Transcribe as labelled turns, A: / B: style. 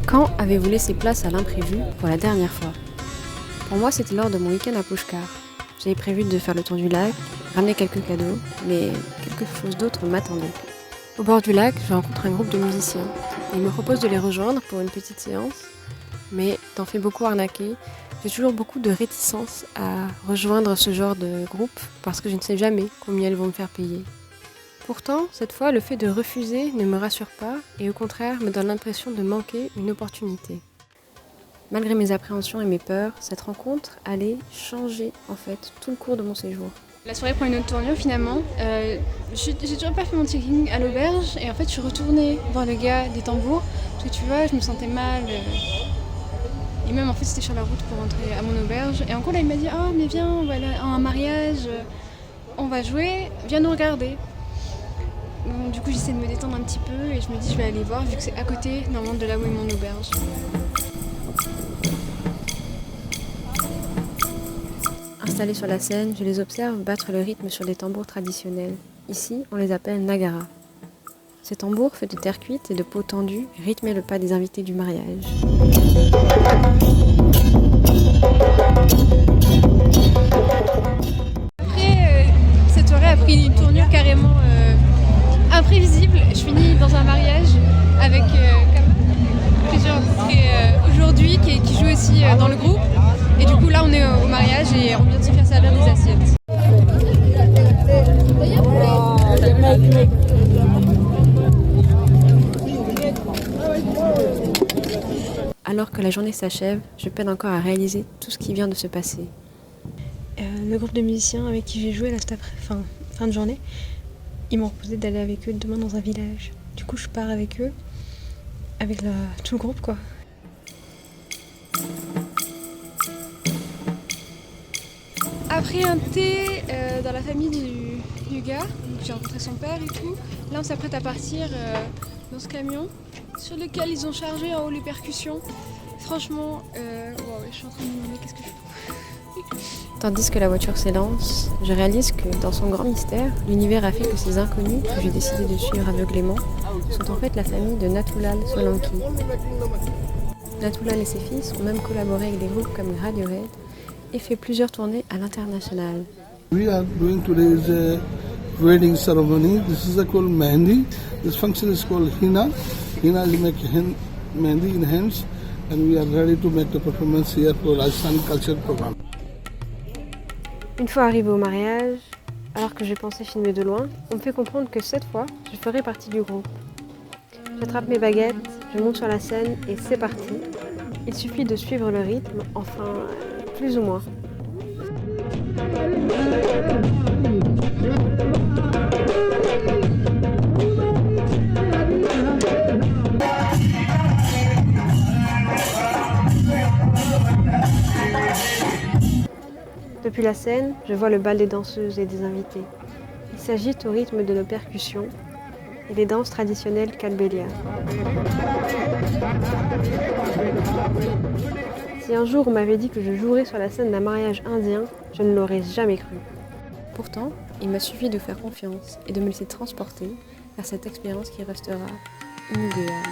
A: Quand avez-vous laissé place à l'imprévu pour la dernière fois? Pour moi, c'était lors de mon week-end à Pushkar. J'avais prévu de faire le tour du lac, ramener quelques cadeaux, mais quelque chose d'autre m'attendait. Au bord du lac, je rencontre un groupe de musiciens. Ils me proposent de les rejoindre pour une petite séance, mais t'en fais beaucoup arnaquer. J'ai toujours beaucoup de réticence à rejoindre ce genre de groupe parce que je ne sais jamais combien ils vont me faire payer. Pourtant, cette fois, le fait de refuser ne me rassure pas et au contraire me donne l'impression de manquer une opportunité. Malgré mes appréhensions et mes peurs, cette rencontre allait changer en fait tout le cours de mon séjour.
B: La soirée prend une autre tournure finalement. J'ai toujours pas fait mon check-in à l'auberge et en fait je suis retournée voir le gars des tambours parce que tu vois, je me sentais mal. Et même en fait c'était sur la route pour rentrer à mon auberge. Et encore là il m'a dit oh mais viens, on va aller à un mariage, on va jouer, viens nous regarder. Donc, du coup j'essaie de me détendre un petit peu et je me dis je vais aller voir vu que c'est à côté normalement de là où est mon auberge.
A: Installés sur la scène, je les observe battre le rythme sur des tambours traditionnels. Ici, on les appelle nagara. Ces tambours faits de terre cuite et de peau tendue rythmaient le pas des invités du mariage.
B: Après, cette soirée a pris une tournure carrément imprévisible. Je finis dans un mariage avec plusieurs aujourd'hui qui jouent aussi dans le groupe. Et du coup là on est au mariage et on vient de se faire servir des assiettes.
A: Alors que la journée s'achève, je peine encore à réaliser tout ce qui vient de se passer.
C: Le groupe de musiciens avec qui j'ai joué là, fin de journée, ils m'ont proposé d'aller avec eux demain dans un village. Du coup je pars avec eux, avec tout le groupe quoi.
B: Après un thé dans la famille du gars, donc j'ai rencontré son père et tout, là on s'apprête à partir dans ce camion sur lequel ils ont chargé en haut les percussions. Franchement, je suis en train de me demander qu'est-ce que je fais.
A: Tandis que la voiture s'élance, je réalise que dans son grand mystère, l'univers a fait que ces inconnus que j'ai décidé de suivre aveuglément sont en fait la famille de Natulal Solanki. Natulal et ses fils ont même collaboré avec des groupes comme Radiohead et fait plusieurs tournées à l'international.
D: We are doing today's wedding ceremony. This is called Mehndi. This function is called Hina. Hina is make Mehndi in hands, and we are ready to make the performance here for Rajasthan Culture Program.
A: Une fois arrivé au mariage, alors que j'ai pensé filmer de loin, on me fait comprendre que cette fois, je ferai partie du groupe. J'attrape mes baguettes, je monte sur la scène et c'est parti. Il suffit de suivre le rythme, enfin, plus ou moins. Depuis la scène, je vois le bal des danseuses et des invités. Ils s'agitent au rythme de nos percussions et des danses traditionnelles kalbelia. Si un jour on m'avait dit que je jouerais sur la scène d'un mariage indien, je ne l'aurais jamais cru. Pourtant, il m'a suffi de faire confiance et de me laisser transporter vers cette expérience qui restera inoubliable.